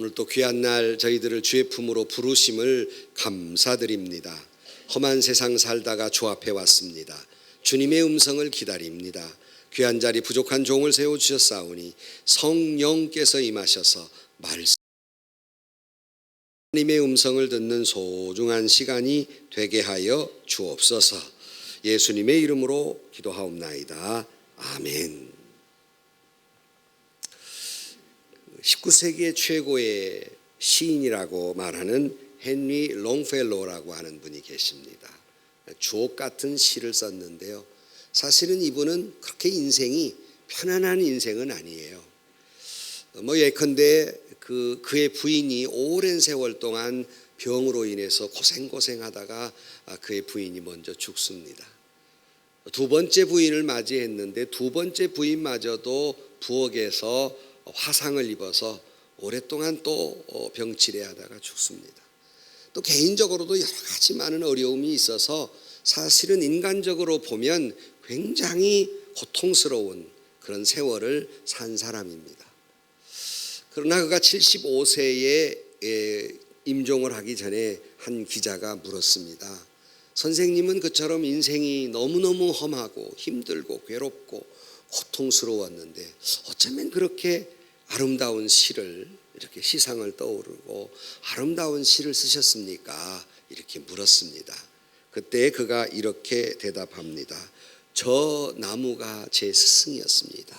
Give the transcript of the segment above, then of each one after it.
오늘 또 귀한 날 저희들을 주의 품으로 부르심을 감사드립니다. 험한 세상 살다가 주 앞에 왔습니다. 주님의 음성을 기다립니다. 귀한 자리 부족한 종을 세워주셨사오니 성령께서 임하셔서 말씀 하나님의 음성을 듣는 소중한 시간이 되게 하여 주옵소서. 예수님의 이름으로 기도하옵나이다. 아멘. 19세기의 최고의 시인이라고 말하는 헨리 롱펠로우라고 하는 분이 계십니다. 주옥 같은 시를 썼는데요. 사실은 이분은 그렇게 인생이 편안한 인생은 아니에요. 예컨대 그의 부인이 오랜 세월 동안 병으로 인해서 고생하다가 그의 부인이 먼저 죽습니다. 두 번째 부인을 맞이했는데 두 번째 부인마저도 부엌에서 화상을 입어서 오랫동안 또 병치레 하다가 죽습니다. 또 개인적으로도 여러 가지 많은 어려움이 있어서 사실은 인간적으로 보면 굉장히 고통스러운 그런 세월을 산 사람입니다. 그러나 그가 75세에 임종을 하기 전에 한 기자가 물었습니다. 선생님은 그처럼 인생이 너무너무 험하고 힘들고 괴롭고 고통스러웠는데 어쩌면 그렇게 아름다운 시를 이렇게 시상을 떠오르고 아름다운 시를 쓰셨습니까? 이렇게 물었습니다. 그때 그가 이렇게 대답합니다. 저 나무가 제 스승이었습니다.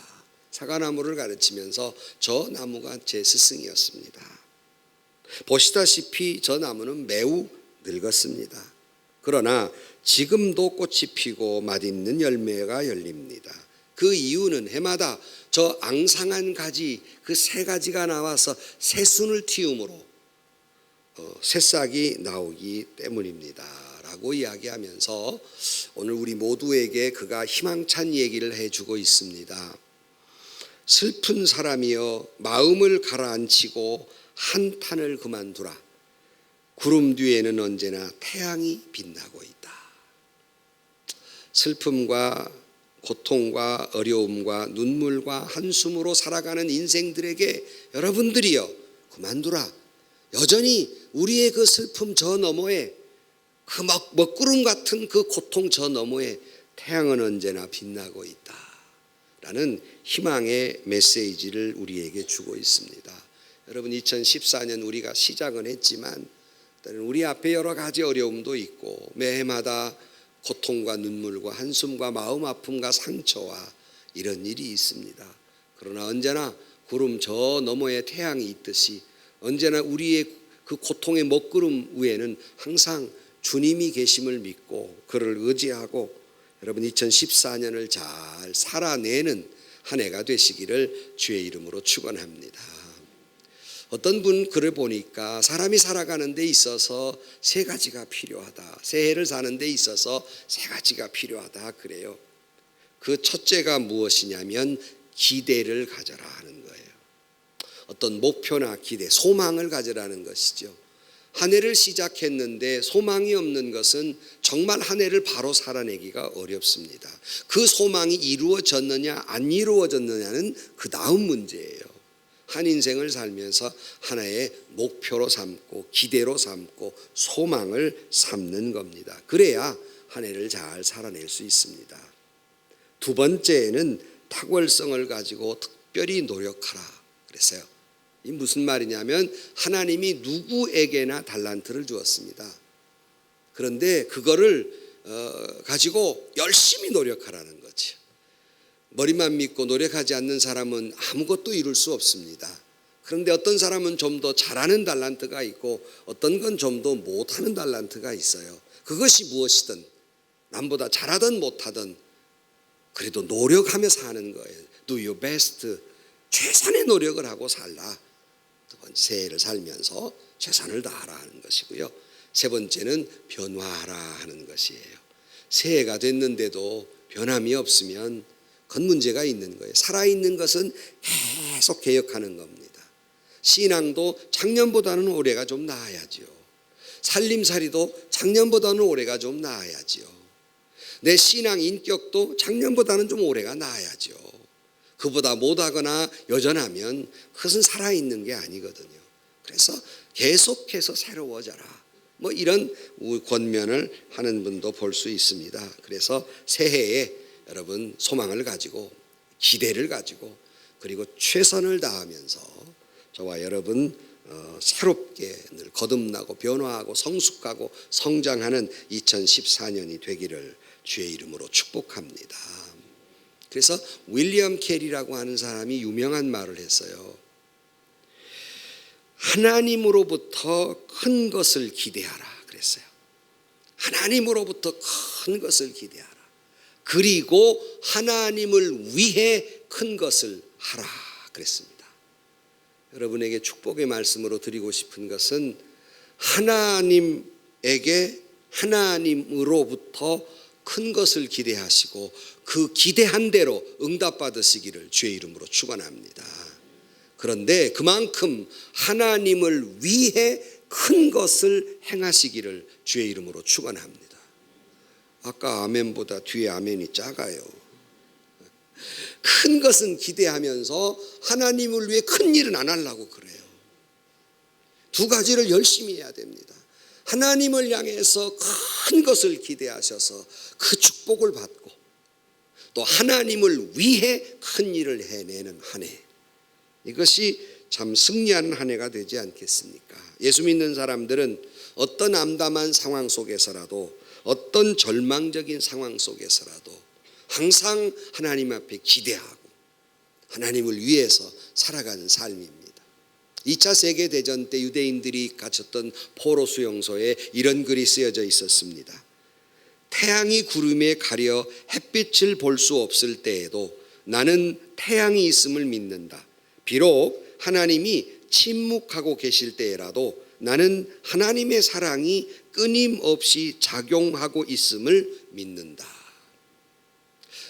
사과나무를 가르치면서 저 나무가 제 스승이었습니다. 보시다시피 저 나무는 매우 늙었습니다. 그러나 지금도 꽃이 피고 맛있는 열매가 열립니다. 그 이유는 해마다 저 앙상한 가지 그 새 가지가 나와서 새순을 틔움으로 새싹이 나오기 때문입니다 라고 이야기하면서 오늘 우리 모두에게 그가 희망찬 얘기를 해주고 있습니다. 슬픈 사람이여 마음을 가라앉히고 한탄을 그만두라. 구름 뒤에는 언제나 태양이 빛나고 있다. 슬픔과 고통과 어려움과 눈물과 한숨으로 살아가는 인생들에게 여러분들이여 그만두라. 여전히 우리의 그 슬픔 저 너머에 그 먹구름 같은 그 고통 저 너머에 태양은 언제나 빛나고 있다 라는 희망의 메시지를 우리에게 주고 있습니다. 여러분 2014년 우리가 시작은 했지만 우리 앞에 여러 가지 어려움도 있고 매해마다 고통과 눈물과 한숨과 마음 아픔과 상처와 이런 일이 있습니다. 그러나 언제나 구름 저 너머에 태양이 있듯이 언제나 우리의 그 고통의 먹구름 위에는 항상 주님이 계심을 믿고 그를 의지하고 여러분 2014년을 잘 살아내는 한 해가 되시기를 주의 이름으로 축원합니다. 어떤 분 글을 보니까 사람이 살아가는 데 있어서 세 가지가 필요하다. 새해를 사는 데 있어서 세 가지가 필요하다 그래요. 그 첫째가 무엇이냐면 기대를 가져라 하는 거예요. 어떤 목표나 기대, 소망을 가져라는 것이죠. 한 해를 시작했는데 소망이 없는 것은 정말 한 해를 바로 살아내기가 어렵습니다. 그 소망이 이루어졌느냐 안 이루어졌느냐는 그 다음 문제예요. 한 인생을 살면서 하나의 목표로 삼고 기대로 삼고 소망을 삼는 겁니다. 그래야 한 해를 잘 살아낼 수 있습니다. 두 번째는 탁월성을 가지고 특별히 노력하라 그랬어요. 이 무슨 말이냐면 하나님이 누구에게나 달란트를 주었습니다. 그런데 그거를 가지고 열심히 노력하라는 거죠. 머리만 믿고 노력하지 않는 사람은 아무것도 이룰 수 없습니다. 그런데 어떤 사람은 좀 더 잘하는 달란트가 있고 어떤 건 좀 더 못하는 달란트가 있어요. 그것이 무엇이든 남보다 잘하든 못하든 그래도 노력하며 사는 거예요. Do your best. 최선의 노력을 하고 살라. 두 번째 새해를 살면서 최선을 다하라 하는 것이고요. 세 번째는 변화하라 하는 것이에요. 새해가 됐는데도 변함이 없으면 그건 문제가 있는 거예요. 살아있는 것은 계속 개혁하는 겁니다. 신앙도 작년보다는 올해가 좀 나아야죠. 살림살이도 작년보다는 올해가 좀 나아야죠. 내 신앙 인격도 작년보다는 좀 올해가 나아야죠. 그보다 못하거나 여전하면 그것은 살아있는 게 아니거든요. 그래서 계속해서 새로워져라. 뭐 이런 권면을 하는 분도 볼 수 있습니다. 그래서 새해에 여러분 소망을 가지고 기대를 가지고 그리고 최선을 다하면서 저와 여러분 새롭게 늘 거듭나고 변화하고 성숙하고 성장하는 2014년이 되기를 주의 이름으로 축복합니다. 그래서 윌리엄 캐리라고 하는 사람이 유명한 말을 했어요. 하나님으로부터 큰 것을 기대하라 그랬어요. 하나님으로부터 큰 것을 기대하라. 그리고 하나님을 위해 큰 것을 하라 그랬습니다. 여러분에게 축복의 말씀으로 드리고 싶은 것은 하나님으로부터 큰 것을 기대하시고 그 기대한 대로 응답받으시기를 주의 이름으로 축원합니다. 그런데 그만큼 하나님을 위해 큰 것을 행하시기를 주의 이름으로 축원합니다. 아까 아멘보다 뒤에 아멘이 작아요. 큰 것은 기대하면서 하나님을 위해 큰 일은 안 하려고 그래요. 두 가지를 열심히 해야 됩니다. 하나님을 향해서 큰 것을 기대하셔서 그 축복을 받고 또 하나님을 위해 큰 일을 해내는 한 해, 이것이 참 승리하는 한 해가 되지 않겠습니까? 예수 믿는 사람들은 어떤 암담한 상황 속에서라도 어떤 절망적인 상황 속에서라도 항상 하나님 앞에 기대하고 하나님을 위해서 살아가는 삶입니다. 2차 세계대전 때 유대인들이 갇혔던 포로 수용소에 이런 글이 쓰여져 있었습니다. 태양이 구름에 가려 햇빛을 볼 수 없을 때에도 나는 태양이 있음을 믿는다. 비록 하나님이 침묵하고 계실 때라도 나는 하나님의 사랑이 끊임없이 작용하고 있음을 믿는다.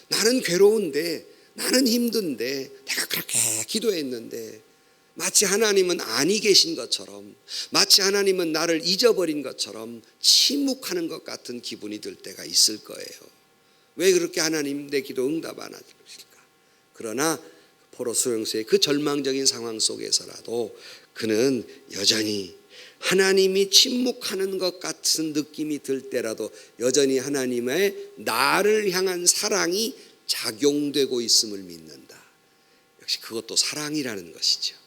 나는 괴로운데, 나는 힘든데, 내가 그렇게 기도했는데 마치 하나님은 아니 계신 것처럼, 마치 하나님은 나를 잊어버린 것처럼 침묵하는 것 같은 기분이 들 때가 있을 거예요. 왜 그렇게 하나님 내 기도 응답 안 하실까? 그러나 포로 수용소의 그 절망적인 상황 속에서라도 그는 여전히 하나님이 침묵하는 것 같은 느낌이 들 때라도 여전히 하나님의 나를 향한 사랑이 작용되고 있음을 믿는다. 역시 그것도 사랑이라는 것이죠.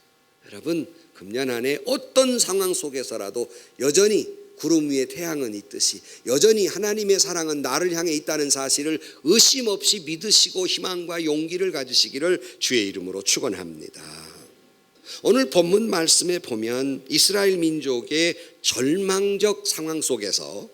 여러분, 금년 안에 어떤 상황 속에서라도 여전히 구름 위에 태양은 있듯이 여전히 하나님의 사랑은 나를 향해 있다는 사실을 의심 없이 믿으시고 희망과 용기를 가지시기를 주의 이름으로 축원합니다. 오늘 본문 말씀에 보면 이스라엘 민족의 절망적 상황 속에서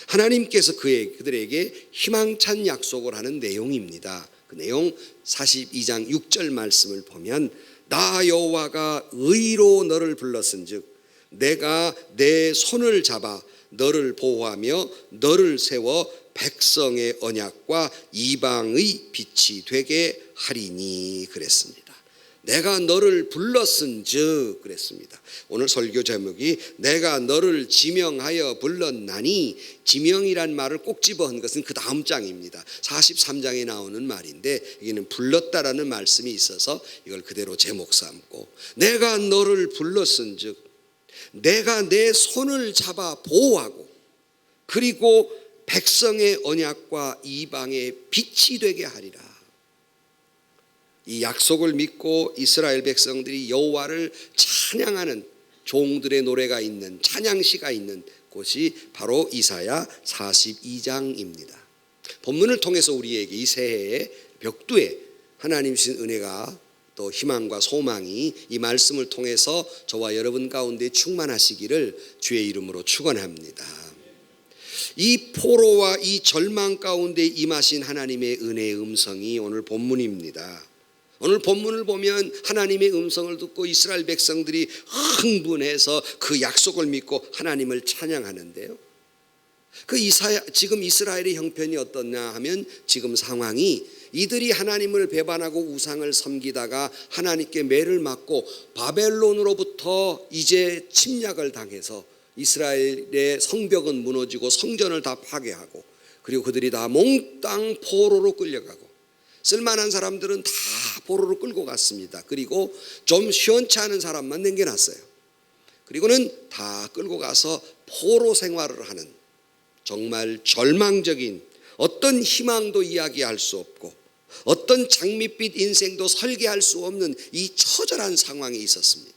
하나님께서 그들에게 희망찬 약속을 하는 내용입니다. 그 내용 42장 6절 말씀을 보면 나 여호와가 의로 너를 불렀은즉 내가 내 손을 잡아 너를 보호하며 너를 세워 백성의 언약과 이방의 빛이 되게 하리니 그랬습니다. 내가 너를 불렀은즉 그랬습니다. 오늘 설교 제목이 내가 너를 지명하여 불렀나니, 지명이란 말을 꼭 집어한 것은 그 다음 장입니다. 43장에 나오는 말인데 여기는 불렀다라는 말씀이 있어서 이걸 그대로 제목 삼고 내가 너를 불렀은즉 내가 내 손을 잡아 보호하고 그리고 백성의 언약과 이방의 빛이 되게 하리라. 이 약속을 믿고 이스라엘 백성들이 여호와를 찬양하는 종들의 노래가 있는 찬양시가 있는 곳이 바로 이사야 42장입니다. 본문을 통해서 우리에게 이 새해의 벽두에 하나님 주신 은혜가 또 희망과 소망이 이 말씀을 통해서 저와 여러분 가운데 충만하시기를 주의 이름으로 축원합니다. 이 포로와 이 절망 가운데 임하신 하나님의 은혜의 음성이 오늘 본문입니다. 오늘 본문을 보면 하나님의 음성을 듣고 이스라엘 백성들이 흥분해서 그 약속을 믿고 하나님을 찬양하는데요. 지금 이스라엘의 형편이 어떻냐 하면 지금 상황이 이들이 하나님을 배반하고 우상을 섬기다가 하나님께 매를 맞고 바벨론으로부터 이제 침략을 당해서 이스라엘의 성벽은 무너지고 성전을 다 파괴하고 그리고 그들이 다 몽땅 포로로 끌려가고 쓸만한 사람들은 다 포로로 끌고 갔습니다. 그리고 좀 시원치 않은 사람만 남겨놨어요. 그리고는 다 끌고 가서 포로 생활을 하는 정말 절망적인, 어떤 희망도 이야기할 수 없고 어떤 장밋빛 인생도 설계할 수 없는 이 처절한 상황이 있었습니다.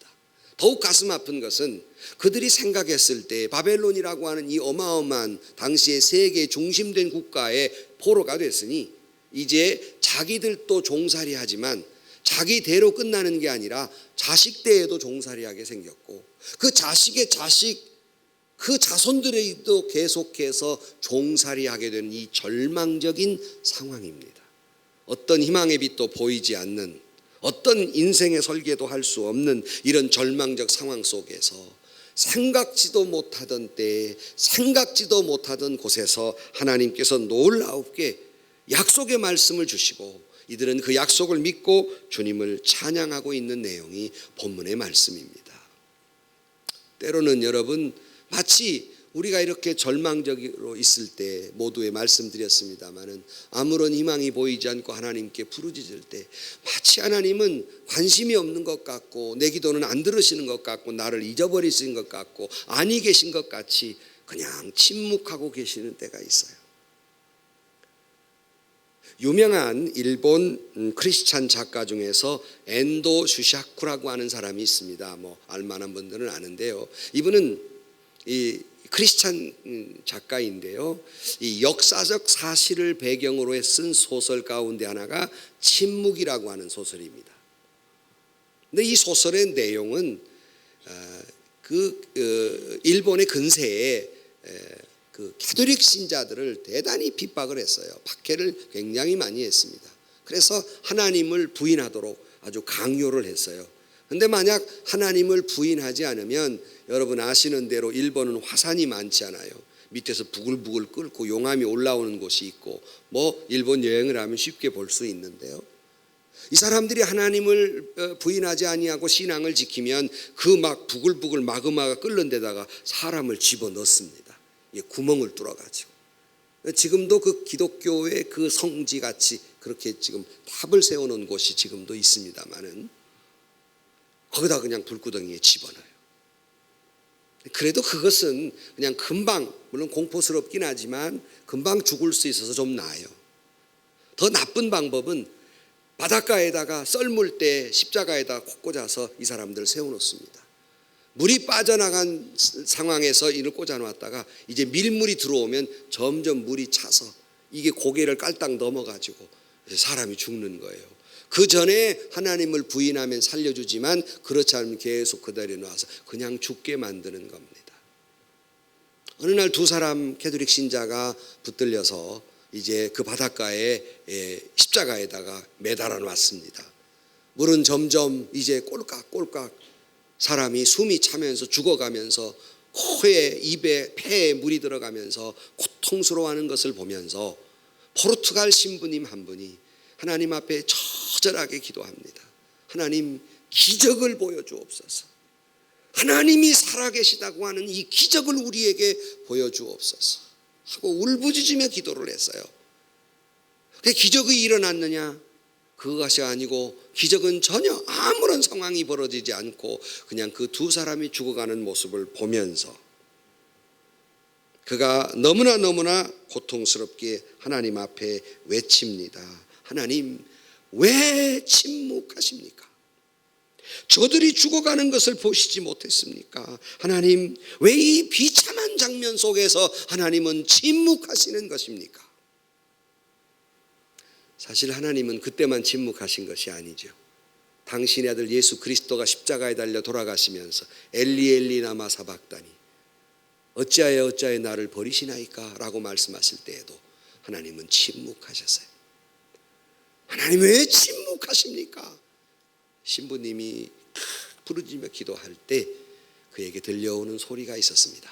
더욱 가슴 아픈 것은 그들이 생각했을 때 바벨론이라고 하는 이 어마어마한 당시의 세계 중심된 국가의 포로가 됐으니 이제 자기들도 종살이 하지만 자기 대로 끝나는 게 아니라 자식 대에도 종살이 하게 생겼고 그 자식의 자식, 그 자손들에도 계속해서 종살이 하게 되는 이 절망적인 상황입니다. 어떤 희망의 빛도 보이지 않는, 어떤 인생의 설계도 할 수 없는 이런 절망적 상황 속에서 생각지도 못하던 때에 생각지도 못하던 곳에서 하나님께서 놀랍게 약속의 말씀을 주시고 이들은 그 약속을 믿고 주님을 찬양하고 있는 내용이 본문의 말씀입니다. 때로는 여러분, 마치 우리가 이렇게 절망적으로 있을 때 모두에 말씀드렸습니다마는 아무런 희망이 보이지 않고 하나님께 부르짖을 때 마치 하나님은 관심이 없는 것 같고 내 기도는 안 들으시는 것 같고 나를 잊어버리신 것 같고 아니 계신 것 같이 그냥 침묵하고 계시는 때가 있어요. 유명한 일본 크리스찬 작가 중에서 엔도 슈샤쿠라고 하는 사람이 있습니다. 알만한 분들은 아는데요. 이분은 이 크리스찬 작가인데요. 이 역사적 사실을 배경으로 쓴 소설 가운데 하나가 침묵이라고 하는 소설입니다. 근데 이 소설의 내용은 일본의 근세에 그 가톨릭 신자들을 대단히 핍박을 했어요. 박해를 굉장히 많이 했습니다. 그래서 하나님을 부인하도록 아주 강요를 했어요. 그런데 만약 하나님을 부인하지 않으면 여러분 아시는 대로 일본은 화산이 많잖아요. 밑에서 부글부글 끓고 용암이 올라오는 곳이 있고 일본 여행을 하면 쉽게 볼 수 있는데요. 이 사람들이 하나님을 부인하지 아니하고 신앙을 지키면 그 막 부글부글 마그마가 끓는 데다가 사람을 집어넣습니다. 구멍을 뚫어가지고. 지금도 그 기독교의 그 성지같이 그렇게 지금 탑을 세워놓은 곳이 지금도 있습니다만은 거기다 그냥 불구덩이에 집어넣어요. 그래도 그것은 그냥 금방, 물론 공포스럽긴 하지만 금방 죽을 수 있어서 좀 나아요. 더 나쁜 방법은 바닷가에다가 썰물 때 십자가에다 콕 꽂아서 이 사람들을 세워놓습니다. 물이 빠져나간 상황에서 이를 꽂아놨다가 이제 밀물이 들어오면 점점 물이 차서 이게 고개를 깔딱 넘어가지고 사람이 죽는 거예요. 그 전에 하나님을 부인하면 살려주지만 그렇지 않으면 계속 그 자리에 놔서 그냥 죽게 만드는 겁니다. 어느 날 두 사람 가톨릭 신자가 붙들려서 이제 그 바닷가에 십자가에다가 매달아 놨습니다. 물은 점점 이제 꼴깍꼴깍 사람이 숨이 차면서 죽어가면서 코에 입에 폐에 물이 들어가면서 고통스러워하는 것을 보면서 포르투갈 신부님 한 분이 하나님 앞에 처절하게 기도합니다. 하나님, 기적을 보여주옵소서. 하나님이 살아계시다고 하는 이 기적을 우리에게 보여주옵소서 하고 울부짖으며 기도를 했어요. 근데 기적이 일어났느냐? 그것이 아니고 기적은 전혀 아무런 상황이 벌어지지 않고 그냥 그 두 사람이 죽어가는 모습을 보면서 그가 너무나 고통스럽게 하나님 앞에 외칩니다. 하나님, 왜 침묵하십니까? 저들이 죽어가는 것을 보시지 못했습니까? 하나님, 왜 이 비참한 장면 속에서 하나님은 침묵하시는 것입니까? 사실 하나님은 그때만 침묵하신 것이 아니죠. 당신의 아들 예수 그리스도가 십자가에 달려 돌아가시면서 엘리 엘리 라마 사박다니 어찌하여 나를 버리시나이까 라고 말씀하실 때에도 하나님은 침묵하셨어요. 하나님, 왜 침묵하십니까? 신부님이 부르짖으며 기도할 때 그에게 들려오는 소리가 있었습니다.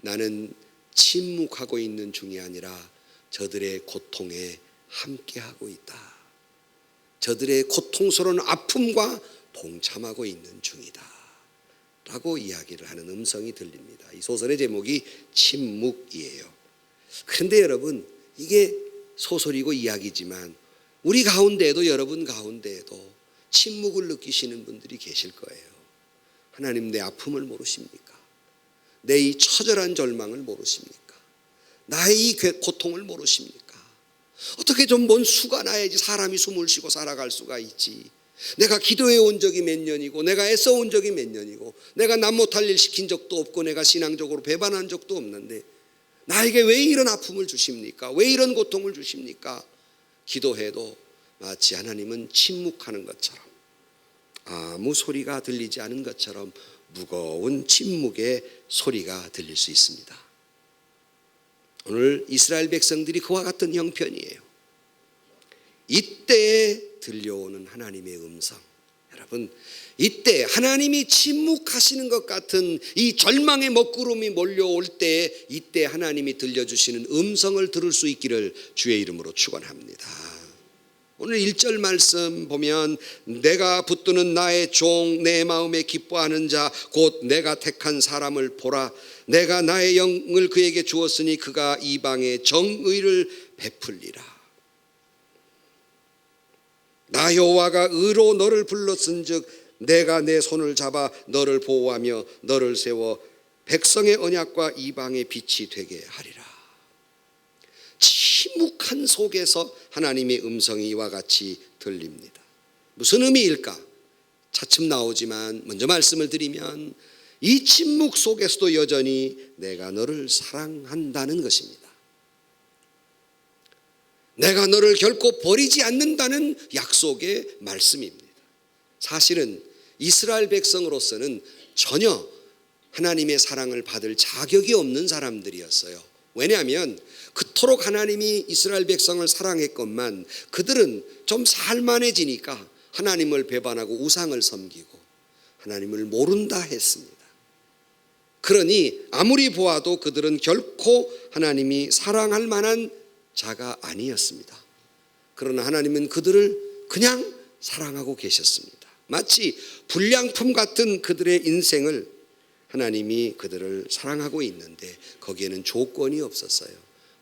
나는 침묵하고 있는 중이 아니라 저들의 고통에 함께하고 있다. 저들의 고통스러운 아픔과 동참하고 있는 중이다 라고 이야기를 하는 음성이 들립니다. 이 소설의 제목이 침묵이에요. 그런데 여러분, 이게 소설이고 이야기지만 우리 가운데에도, 여러분 가운데에도 침묵을 느끼시는 분들이 계실 거예요. 하나님 내 아픔을 모르십니까? 내 이 처절한 절망을 모르십니까? 나의 이 고통을 모르십니까? 어떻게 좀 뭔 수가 나야지 사람이 숨을 쉬고 살아갈 수가 있지. 내가 기도해 온 적이 몇 년이고, 내가 애써 온 적이 몇 년이고, 내가 남 못할 일 시킨 적도 없고, 내가 신앙적으로 배반한 적도 없는데 나에게 왜 이런 아픔을 주십니까? 왜 이런 고통을 주십니까? 기도해도 마치 하나님은 침묵하는 것처럼, 아무 소리가 들리지 않은 것처럼 무거운 침묵의 소리가 들릴 수 있습니다. 오늘 이스라엘 백성들이 그와 같은 형편이에요. 이때에 들려오는 하나님의 음성, 여러분, 이때 하나님이 침묵하시는 것 같은 이 절망의 먹구름이 몰려올 때, 이때 하나님이 들려주시는 음성을 들을 수 있기를 주의 이름으로 축원합니다. 오늘 1절 말씀 보면, 내가 붙드는 나의 종 내 마음에 기뻐하는 자 곧 내가 택한 사람을 보라. 내가 나의 영을 그에게 주었으니 그가 이방에 정의를 베풀리라. 나 여호와가 의로 너를 불렀은즉 내가 내 손을 잡아 너를 보호하며 너를 세워 백성의 언약과 이방의 빛이 되게 하리라. 침묵한 속에서 하나님의 음성이 이와 같이 들립니다. 무슨 의미일까? 차츰 나오지만 먼저 말씀을 드리면, 이 침묵 속에서도 여전히 내가 너를 사랑한다는 것입니다. 내가 너를 결코 버리지 않는다는 약속의 말씀입니다. 사실은 이스라엘 백성으로서는 전혀 하나님의 사랑을 받을 자격이 없는 사람들이었어요. 왜냐하면 그토록 하나님이 이스라엘 백성을 사랑했건만 그들은 좀 살만해지니까 하나님을 배반하고 우상을 섬기고 하나님을 모른다 했습니다. 그러니 아무리 보아도 그들은 결코 하나님이 사랑할 만한 자가 아니었습니다. 그러나 하나님은 그들을 그냥 사랑하고 계셨습니다. 마치 불량품 같은 그들의 인생을 하나님이 그들을 사랑하고 있는데 거기에는 조건이 없었어요.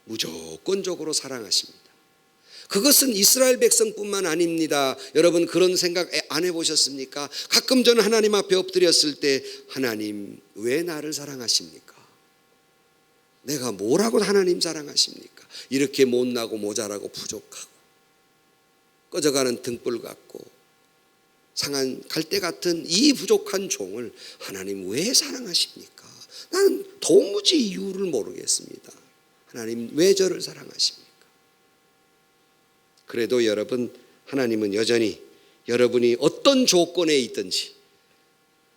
무조건적으로 사랑하십니다. 그것은 이스라엘 백성뿐만 아닙니다. 여러분, 그런 생각 안 해보셨습니까? 가끔 저는 하나님 앞에 엎드렸을 때, 하나님 왜 나를 사랑하십니까? 내가 뭐라고 하나님 사랑하십니까? 이렇게 못나고 모자라고 부족하고 꺼져가는 등불 같고 상한 갈대 같은 이 부족한 종을 하나님 왜 사랑하십니까? 나는 도무지 이유를 모르겠습니다. 하나님 왜 저를 사랑하십니까? 그래도 여러분, 하나님은 여전히 여러분이 어떤 조건에 있든지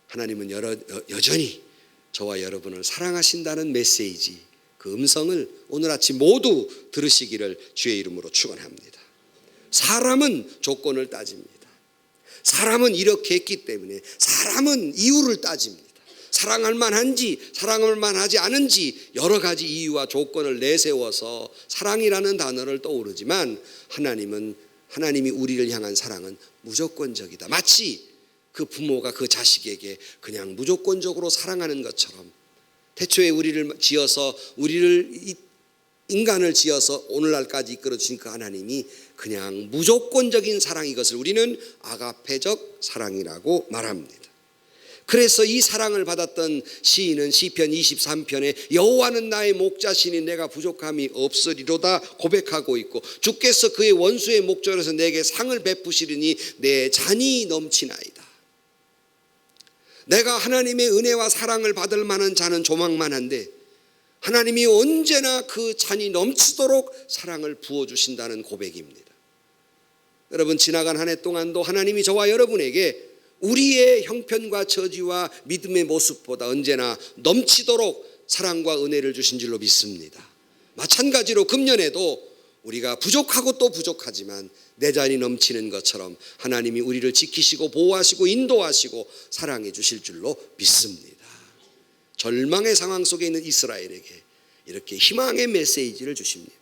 하나님은 여전히 저와 여러분을 사랑하신다는 메시지, 그 음성을 오늘 아침 모두 들으시기를 주의 이름으로 축원합니다. 사람은 조건을 따집니다. 사람은 이렇게 했기 때문에, 사람은 이유를 따집니다. 사랑할 만한지 사랑할 만하지 않은지 여러 가지 이유와 조건을 내세워서 사랑이라는 단어를 떠오르지만, 하나님이 우리를 향한 사랑은 무조건적이다. 마치 그 부모가 그 자식에게 그냥 무조건적으로 사랑하는 것처럼, 태초에 인간을 지어서 오늘날까지 이끌어 주신 그 하나님이 그냥 무조건적인 사랑, 이것을 우리는 아가페적 사랑이라고 말합니다. 그래서 이 사랑을 받았던 시인은 시편 23편에 여호와는 나의 목자시니 내가 부족함이 없으리로다 고백하고 있고, 주께서 그의 원수의 목전에서 내게 상을 베푸시리니 내 잔이 넘치나이다. 내가 하나님의 은혜와 사랑을 받을 만한 자는 조망만 한데 하나님이 언제나 그 잔이 넘치도록 사랑을 부어주신다는 고백입니다. 여러분, 지나간 한 해 동안도 하나님이 저와 여러분에게 우리의 형편과 처지와 믿음의 모습보다 언제나 넘치도록 사랑과 은혜를 주신 줄로 믿습니다. 마찬가지로 금년에도 우리가 부족하고 또 부족하지만 내 잔이 넘치는 것처럼 하나님이 우리를 지키시고 보호하시고 인도하시고 사랑해 주실 줄로 믿습니다. 절망의 상황 속에 있는 이스라엘에게 이렇게 희망의 메시지를 주십니다.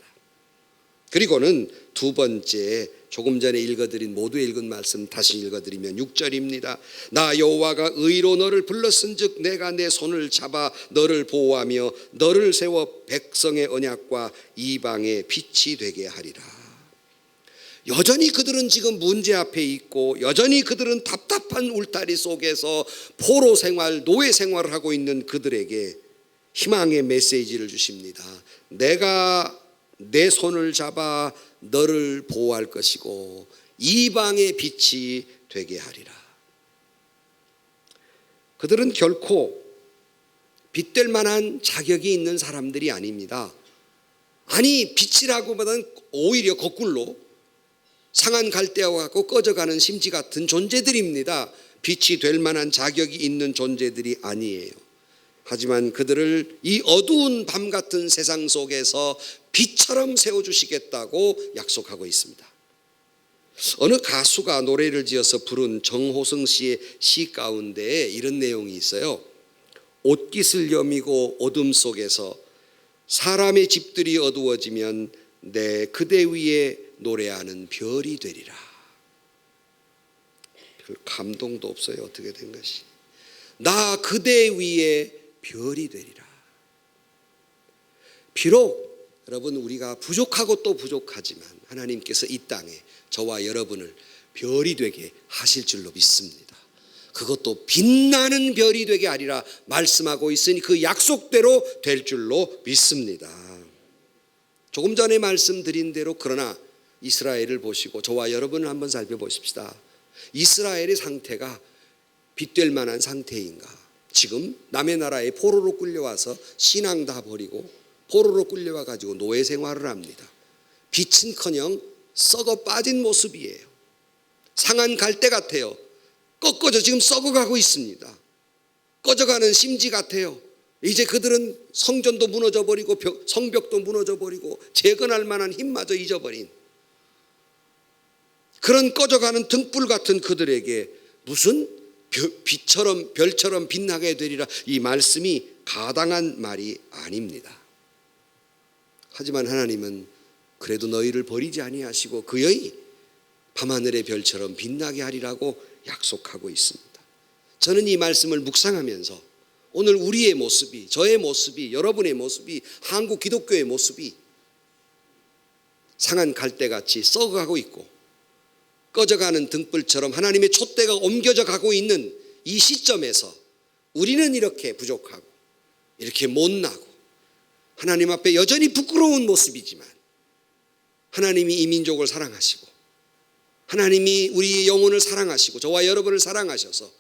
그리고는 두 번째, 조금 전에 읽어드린, 모두 읽은 말씀 다시 읽어드리면 6절입니다. 나 여호와가 의로 너를 불렀은즉 내가 내 손을 잡아 너를 보호하며 너를 세워 백성의 언약과 이방의 빛이 되게 하리라. 여전히 그들은 지금 문제 앞에 있고 여전히 그들은 답답한 울타리 속에서 포로 생활, 노예 생활을 하고 있는 그들에게 희망의 메시지를 주십니다. 내가 내 손을 잡아 너를 보호할 것이고 이방의 빛이 되게 하리라. 그들은 결코 빛될 만한 자격이 있는 사람들이 아닙니다. 아니, 빛이라고보다는 오히려 거꾸로 상한 갈대와 같고 꺼져가는 심지 같은 존재들입니다. 빛이 될 만한 자격이 있는 존재들이 아니에요. 하지만 그들을 이 어두운 밤 같은 세상 속에서 빛처럼 세워주시겠다고 약속하고 있습니다. 어느 가수가 노래를 지어서 부른 정호성 씨의 시 가운데 이런 내용이 있어요. 옷깃을 여미고 어둠 속에서 사람의 집들이 어두워지면 내 그대 위에 노래하는 별이 되리라. 별 감동도 없어요. 어떻게 된 것이. 나 그대 위에 별이 되리라. 비록 여러분 우리가 부족하고 또 부족하지만 하나님께서 이 땅에 저와 여러분을 별이 되게 하실 줄로 믿습니다. 그것도 빛나는 별이 되게 하리라 말씀하고 있으니 그 약속대로 될 줄로 믿습니다. 조금 전에 말씀드린 대로 그러나 이스라엘을 보시고 저와 여러분을 한번 살펴보십시다. 이스라엘의 상태가 빛될 만한 상태인가? 지금 남의 나라에 포로로 끌려와서 신앙 다 버리고 포로로 끌려와 가지고 노예 생활을 합니다. 빛은커녕 썩어 빠진 모습이에요. 상한 갈대 같아요. 꺾어져 지금 썩어가고 있습니다. 꺼져가는 심지 같아요. 이제 그들은 성전도 무너져 버리고 성벽도 무너져 버리고 재건할 만한 힘마저 잊어버린 그런 꺼져가는 등불 같은 그들에게 무슨 빛처럼 별처럼 빛나게 되리라, 이 말씀이 가당한 말이 아닙니다. 하지만 하나님은 그래도 너희를 버리지 아니하시고 그의 밤하늘의 별처럼 빛나게 하리라고 약속하고 있습니다. 저는 이 말씀을 묵상하면서 오늘 우리의 모습이, 저의 모습이, 여러분의 모습이, 한국 기독교의 모습이 상한 갈대같이 썩어가고 있고 꺼져가는 등불처럼 하나님의 촛대가 옮겨져 가고 있는 이 시점에서 우리는 이렇게 부족하고 이렇게 못나고 하나님 앞에 여전히 부끄러운 모습이지만 하나님이 이 민족을 사랑하시고 하나님이 우리의 영혼을 사랑하시고 저와 여러분을 사랑하셔서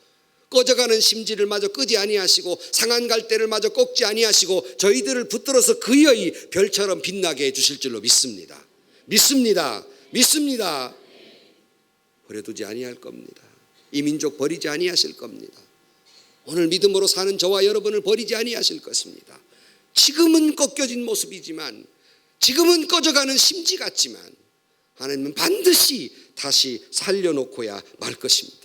꺼져가는 심지를 마저 끄지 아니하시고 상한 갈대를 마저 꺾지 아니하시고 저희들을 붙들어서 그의 별처럼 빛나게 해주실 줄로 믿습니다. 믿습니다. 믿습니다. 버려두지 아니할 겁니다. 이 민족 버리지 아니하실 겁니다. 오늘 믿음으로 사는 저와 여러분을 버리지 아니하실 것입니다. 지금은 꺾여진 모습이지만 지금은 꺼져가는 심지 같지만 하나님은 반드시 다시 살려놓고야 말 것입니다.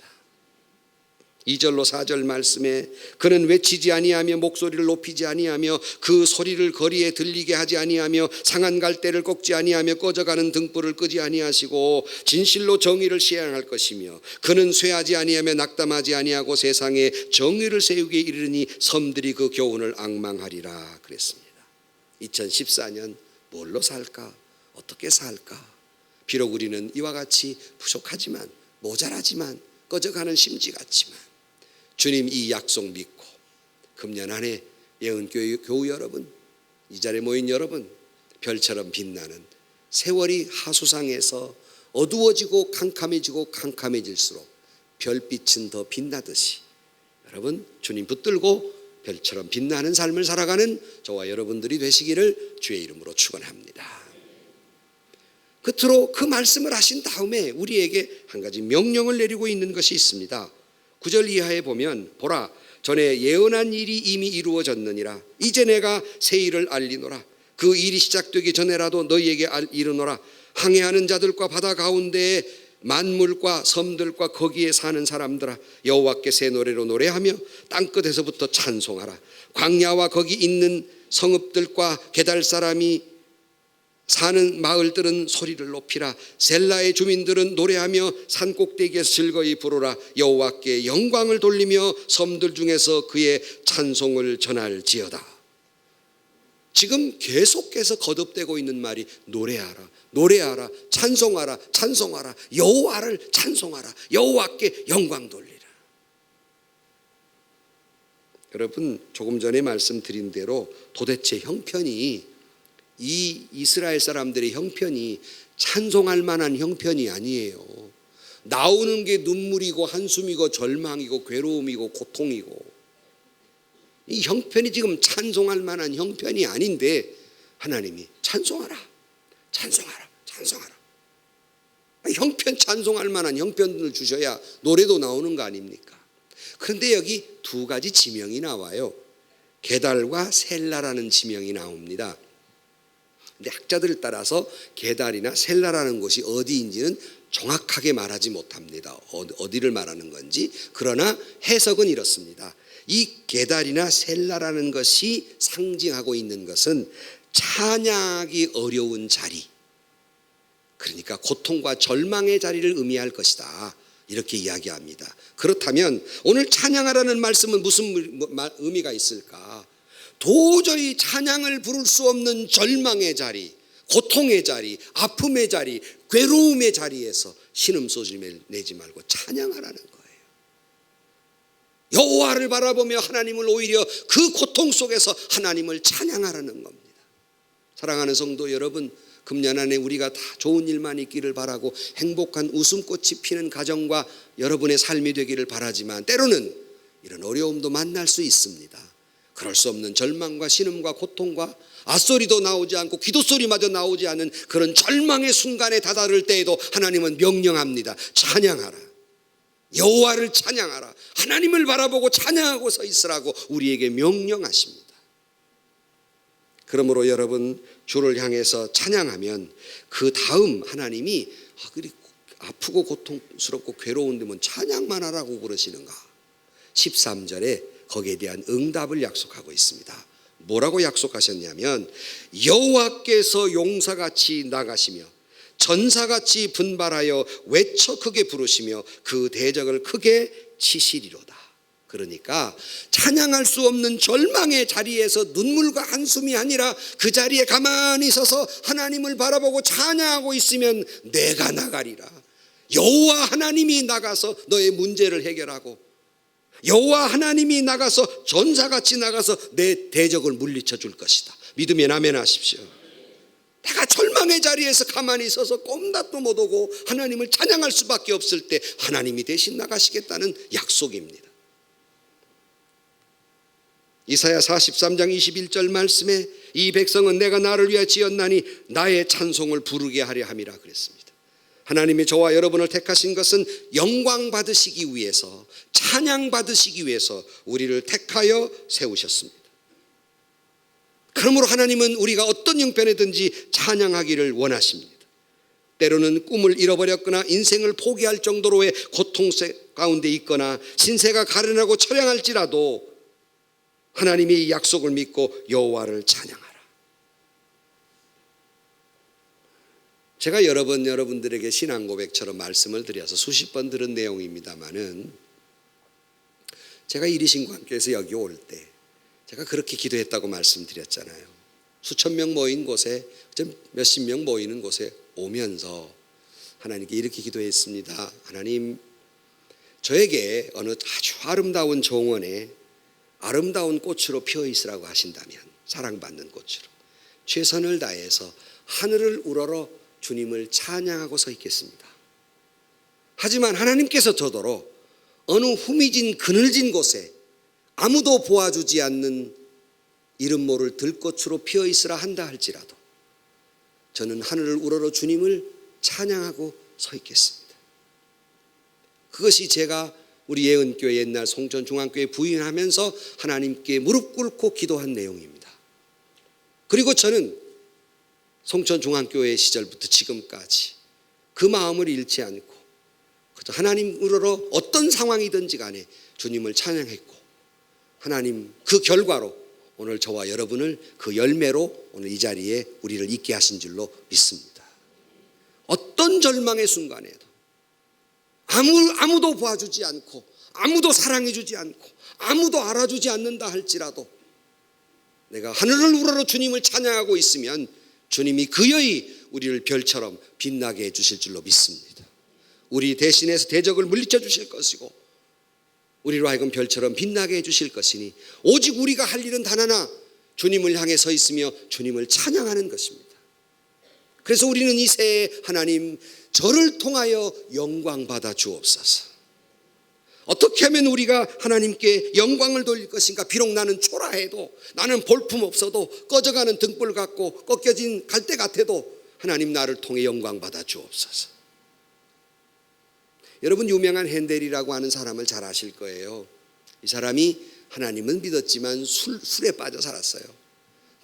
2절로 4절 말씀에 그는 외치지 아니하며 목소리를 높이지 아니하며 그 소리를 거리에 들리게 하지 아니하며 상한 갈대를 꺾지 아니하며 꺼져가는 등불을 끄지 아니하시고 진실로 정의를 시행할 것이며 그는 쇠하지 아니하며 낙담하지 아니하고 세상에 정의를 세우게 이르니 섬들이 그 교훈을 앙망하리라 그랬습니다. 2014년 뭘로 살까? 어떻게 살까? 비록 우리는 이와 같이 부족하지만 모자라지만 꺼져가는 심지 같지만 주님 이 약속 믿고 금년 한 해 예언교우 여러분, 이 자리에 모인 여러분, 별처럼 빛나는 세월이 하수상에서 어두워지고 캄캄해질수록 별빛은 더 빛나듯이 여러분 주님 붙들고 별처럼 빛나는 삶을 살아가는 저와 여러분들이 되시기를 주의 이름으로 축원합니다. 끝으로 그 말씀을 하신 다음에 우리에게 한 가지 명령을 내리고 있는 것이 있습니다. 9절 이하에 보면 보라 전에 예언한 일이 이미 이루어졌느니라. 이제 내가 새 일을 알리노라. 그 일이 시작되기 전에라도 너희에게 이르노라. 항해하는 자들과 바다 가운데에 만물과 섬들과 거기에 사는 사람들아 여호와께 새 노래로 노래하며 땅끝에서부터 찬송하라. 광야와 거기 있는 성읍들과 게달 사람이 사는 마을들은 소리를 높이라. 셀라의 주민들은 노래하며 산꼭대기에서 즐거이 부르라. 여호와께 영광을 돌리며 섬들 중에서 그의 찬송을 전할지어다. 지금 계속해서 거듭되고 있는 말이 노래하라, 노래하라, 찬송하라, 찬송하라, 여호와를 찬송하라, 여호와께 영광 돌리라. 여러분, 조금 전에 말씀드린 대로 도대체 형편이, 이 이스라엘 사람들의 형편이 찬송할 만한 형편이 아니에요. 나오는 게 눈물이고 한숨이고 절망이고 괴로움이고 고통이고, 이 형편이 지금 찬송할 만한 형편이 아닌데 하나님이 찬송하라, 찬송하라, 찬송하라. 형편 찬송할 만한 형편을 주셔야 노래도 나오는 거 아닙니까? 그런데 여기 두 가지 지명이 나와요. 게달과 셀라라는 지명이 나옵니다. 근데 학자들을 따라서 게달이나 셀라라는 곳이 어디인지는 정확하게 말하지 못합니다. 어디를 말하는 건지. 그러나 해석은 이렇습니다. 이 게달이나 셀라라는 것이 상징하고 있는 것은 찬양하기 어려운 자리, 그러니까 고통과 절망의 자리를 의미할 것이다, 이렇게 이야기합니다. 그렇다면 오늘 찬양하라는 말씀은 무슨 의미가 있을까? 도저히 찬양을 부를 수 없는 절망의 자리, 고통의 자리, 아픔의 자리, 괴로움의 자리에서 신음소리를 내지 말고 찬양하라는 거예요. 여호와를 바라보며 하나님을, 오히려 그 고통 속에서 하나님을 찬양하라는 겁니다. 사랑하는 성도 여러분, 금년 안에 우리가 다 좋은 일만 있기를 바라고 행복한 웃음꽃이 피는 가정과 여러분의 삶이 되기를 바라지만, 때로는 이런 어려움도 만날 수 있습니다. 그럴 수 없는 절망과 신음과 고통과 앗소리도 나오지 않고 기도소리마저 나오지 않은 그런 절망의 순간에 다다를 때에도 하나님은 명령합니다. 찬양하라, 여호와를 찬양하라, 하나님을 바라보고 찬양하고 서 있으라고 우리에게 명령하십니다. 그러므로 여러분, 주를 향해서 찬양하면 그 다음 하나님이 그리 아프고 고통스럽고 괴로운데 뭐 찬양만 하라고 그러시는가? 13절에 거기에 대한 응답을 약속하고 있습니다. 뭐라고 약속하셨냐면, 여호와께서 용사같이 나가시며 전사같이 분발하여 외쳐 크게 부르시며 그 대적을 크게 치시리로다. 그러니까 찬양할 수 없는 절망의 자리에서 눈물과 한숨이 아니라 그 자리에 가만히 서서 하나님을 바라보고 찬양하고 있으면 내가 나가리라. 여호와 하나님이 나가서 너의 문제를 해결하고, 여호와 하나님이 나가서 전사같이 나가서 내 대적을 물리쳐 줄 것이다. 믿으면 아멘 하십시오. 내가 절망의 자리에서 가만히 서서 꼼짝도 못하고 하나님을 찬양할 수밖에 없을 때 하나님이 대신 나가시겠다는 약속입니다. 이사야 43장 21절 말씀에 이 백성은 내가 나를 위하여 지었나니 나의 찬송을 부르게 하려 함이라 그랬습니다. 하나님이 저와 여러분을 택하신 것은 영광 받으시기 위해서, 찬양 받으시기 위해서 우리를 택하여 세우셨습니다. 그러므로 하나님은 우리가 어떤 형편이든지 찬양하기를 원하십니다. 때로는 꿈을 잃어버렸거나 인생을 포기할 정도로의 고통 가운데 있거나 신세가 가련하고 처량할지라도 하나님이 이 약속을 믿고 여호와를 찬양하라. 제가 여러 번 여러분들에게 신앙 고백처럼 말씀을 드려서 수십 번 들은 내용입니다마는, 제가 이리신과 함께해서 여기 올 때 제가 그렇게 기도했다고 말씀드렸잖아요. 수천 명 모인 곳에, 몇십 명 모이는 곳에 오면서 하나님께 이렇게 기도했습니다. 하나님, 저에게 어느 아주 아름다운 정원에 아름다운 꽃으로 피어 있으라고 하신다면, 사랑받는 꽃으로 최선을 다해서 하늘을 우러러 주님을 찬양하고 서 있겠습니다. 하지만 하나님께서 저더러 어느 후미진 그늘진 곳에 아무도 보아주지 않는 이름 모를 들꽃으로 피어 있으라 한다 할지라도 저는 하늘을 우러러 주님을 찬양하고 서 있겠습니다. 그것이 제가 우리 예은교회 옛날 송천중앙교회 부임하면서 하나님께 무릎 꿇고 기도한 내용입니다. 그리고 저는 송천중앙교회 시절부터 지금까지 그 마음을 잃지 않고 하나님으로 어떤 상황이든지 간에 주님을 찬양했고, 하나님 그 결과로 오늘 저와 여러분을 그 열매로 오늘 이 자리에 우리를 있게 하신 줄로 믿습니다. 어떤 절망의 순간에도 아무도 봐주지 않고 아무도 사랑해주지 않고 아무도 알아주지 않는다 할지라도 내가 하늘을 우러러 주님을 찬양하고 있으면 주님이 그여이 우리를 별처럼 빛나게 해주실 줄로 믿습니다. 우리 대신해서 대적을 물리쳐 주실 것이고 우리로 하여금 별처럼 빛나게 해주실 것이니 오직 우리가 할 일은 단 하나, 주님을 향해 서 있으며 주님을 찬양하는 것입니다. 그래서 우리는 이 새해 하나님 저를 통하여 영광 받아 주옵소서. 어떻게 하면 우리가 하나님께 영광을 돌릴 것인가? 비록 나는 초라해도, 나는 볼품 없어도, 꺼져가는 등불 같고 꺾여진 갈대 같아도 하나님 나를 통해 영광 받아 주옵소서. 여러분, 유명한 핸델이라고 하는 사람을 잘 아실 거예요. 이 사람이 하나님은 믿었지만 술에 빠져 살았어요.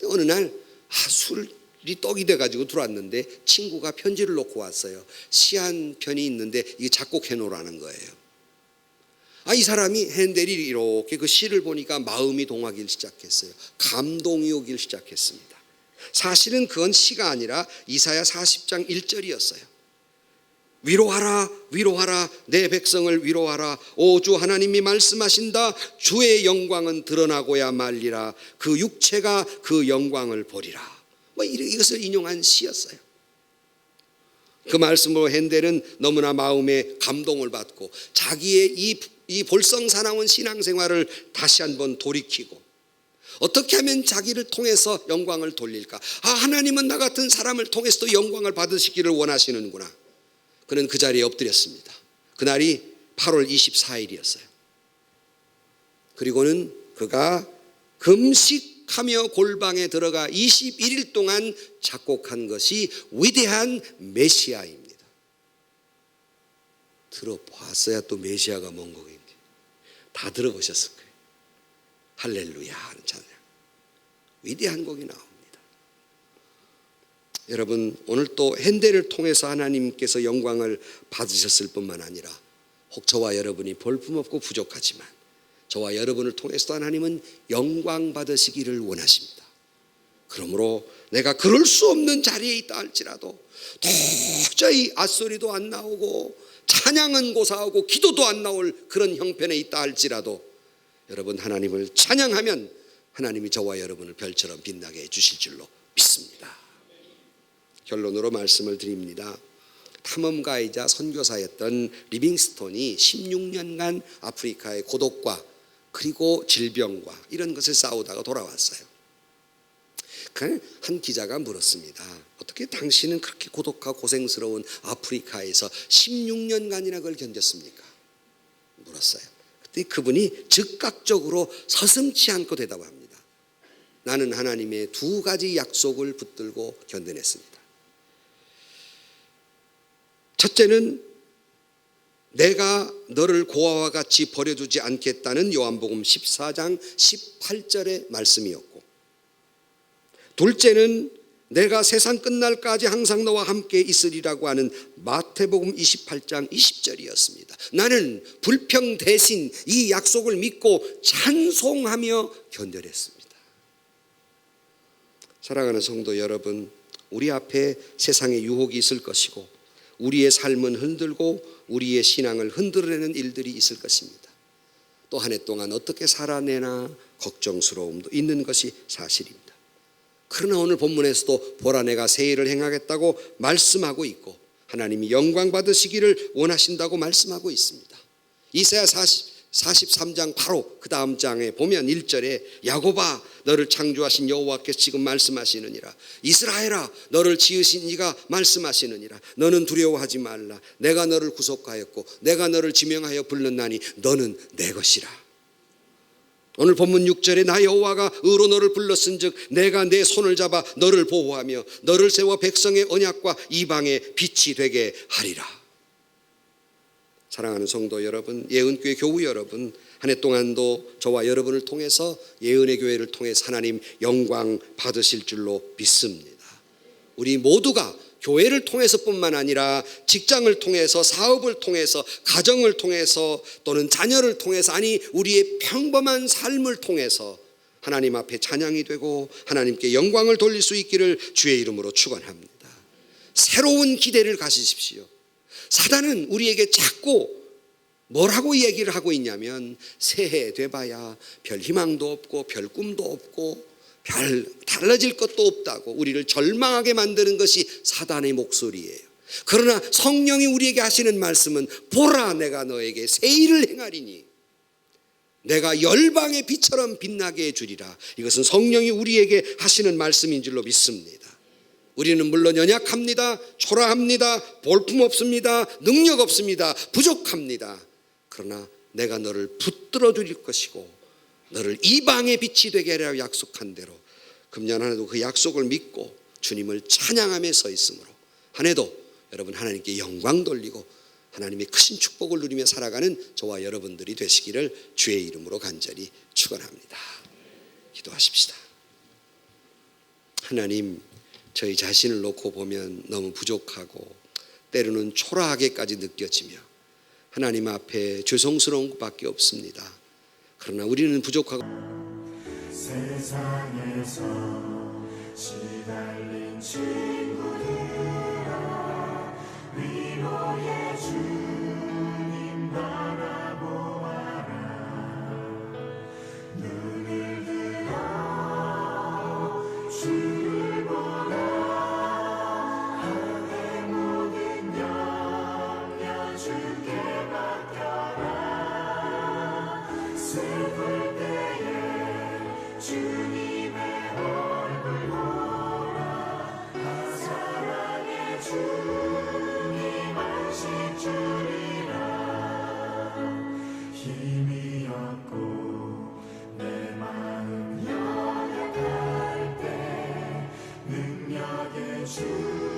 어느 날 술이 떡이 돼가지고 들어왔는데 친구가 편지를 놓고 왔어요. 시 한 편이 있는데 이게 작곡해 놓으라는 거예요. 이 사람이 핸델이 이렇게 그 시를 보니까 마음이 동하기 시작했어요. 감동이 오기 시작했습니다. 사실은 그건 시가 아니라 이사야 40장 1절이었어요. 위로하라, 위로하라, 내 백성을 위로하라. 오 주 하나님이 말씀하신다. 주의 영광은 드러나고야 말리라. 그 육체가 그 영광을 보리라. 이것을 인용한 시였어요. 그 말씀으로 핸델은 너무나 마음에 감동을 받고 자기의 이 볼썽사나운 신앙생활을 다시 한번 돌이키고 어떻게 하면 자기를 통해서 영광을 돌릴까? 하나님은 나 같은 사람을 통해서도 영광을 받으시기를 원하시는구나. 그는 그 자리에 엎드렸습니다. 그날이 8월 24일이었어요. 그리고는 그가 금식하며 골방에 들어가 21일 동안 작곡한 것이 위대한 메시아입니다. 들어봤어야 또 메시아가 뭔 곡인지 다 들어보셨을 거예요. 할렐루야 하는 찬양, 위대한 곡이 나옵니다. 여러분, 오늘 또 핸델을 통해서 하나님께서 영광을 받으셨을 뿐만 아니라 혹 저와 여러분이 볼품없고 부족하지만 저와 여러분을 통해서도 하나님은 영광 받으시기를 원하십니다. 그러므로 내가 그럴 수 없는 자리에 있다 할지라도 도저히 앗소리도 안 나오고 찬양은 고사하고 기도도 안 나올 그런 형편에 있다 할지라도 여러분, 하나님을 찬양하면 하나님이 저와 여러분을 별처럼 빛나게 해주실 줄로 믿습니다. 결론으로 말씀을 드립니다. 탐험가이자 선교사였던 리빙스톤이 16년간 아프리카의 고독과 그리고 질병과 이런 것을 싸우다가 돌아왔어요. 한 기자가 물었습니다. 어떻게 당신은 그렇게 고독하고 고생스러운 아프리카에서 16년간이나 그걸 견뎠습니까? 물었어요. 그때 그분이 즉각적으로 서슴지 않고 대답합니다. 나는 하나님의 두 가지 약속을 붙들고 견뎌냈습니다. 첫째는 내가 너를 고아와 같이 버려두지 않겠다는 요한복음 14장 18절의 말씀이었고, 둘째는 내가 세상 끝날까지 항상 너와 함께 있으리라고 하는 마태복음 28장 20절이었습니다. 나는 불평 대신 이 약속을 믿고 찬송하며 견뎌냈습니다. 사랑하는 성도 여러분, 우리 앞에 세상의 유혹이 있을 것이고 우리의 삶은 흔들고 우리의 신앙을 흔들어내는 일들이 있을 것입니다. 또 한 해 동안 어떻게 살아내나 걱정스러움도 있는 것이 사실입니다. 그러나 오늘 본문에서도 보라 내가 새해를 행하겠다고 말씀하고 있고 하나님이 영광 받으시기를 원하신다고 말씀하고 있습니다. 이사야 43장 바로 그 다음 장에 보면 1절에 야곱아 너를 창조하신 여호와께서 지금 말씀하시느니라. 이스라엘아 너를 지으신 이가 말씀하시느니라. 너는 두려워하지 말라. 내가 너를 구속하였고 내가 너를 지명하여 불렀나니 너는 내 것이라. 오늘 본문 6절에 나 여호와가 의로 너를 불렀은즉 내가 내 손을 잡아 너를 보호하며 너를 세워 백성의 언약과 이방의 빛이 되게 하리라. 사랑하는 성도 여러분, 예은교회 교우 여러분, 한 해 동안도 저와 여러분을 통해서 예은의 교회를 통해서 하나님 영광 받으실 줄로 믿습니다. 우리 모두가 교회를 통해서뿐만 아니라 직장을 통해서, 사업을 통해서, 가정을 통해서 또는 자녀를 통해서, 아니 우리의 평범한 삶을 통해서 하나님 앞에 찬양이 되고 하나님께 영광을 돌릴 수 있기를 주의 이름으로 축원합니다. 새로운 기대를 가지십시오. 사단은 우리에게 자꾸 뭐라고 얘기를 하고 있냐면 새해 돼봐야 별 희망도 없고 별 꿈도 없고 별 달라질 것도 없다고 우리를 절망하게 만드는 것이 사단의 목소리예요. 그러나 성령이 우리에게 하시는 말씀은 보라, 내가 너에게 새 일을 행하리니 내가 열방의 빛처럼 빛나게 해주리라. 이것은 성령이 우리에게 하시는 말씀인 줄로 믿습니다. 우리는 물론 연약합니다. 초라합니다. 볼품없습니다. 능력 없습니다. 부족합니다. 그러나 내가 너를 붙들어 줄 것이고 너를 이방의 빛이 되게 하리라고 약속한 대로 금년 한 해도 그 약속을 믿고 주님을 찬양하며 서 있으므로 한 해도 여러분 하나님께 영광 돌리고 하나님의 크신 축복을 누리며 살아가는 저와 여러분들이 되시기를 주의 이름으로 간절히 축원합니다. 기도하십시다. 하나님, 저희 자신을 놓고 보면 너무 부족하고 때로는 초라하게까지 느껴지며 하나님 앞에 죄송스러운 것밖에 없습니다. 그러나 우리는 부족하고 세상에서 시달린 친구들아 위로의 주님 바라보아라. 눈을 들어 주를 보라. 하늘의 모든 염려 주께 맡겨라. 슬플 때에 주님의 얼굴 보라. 사랑의 주님 안식 주리라. 힘이 없고 내 마음 연약할 때 능력의 주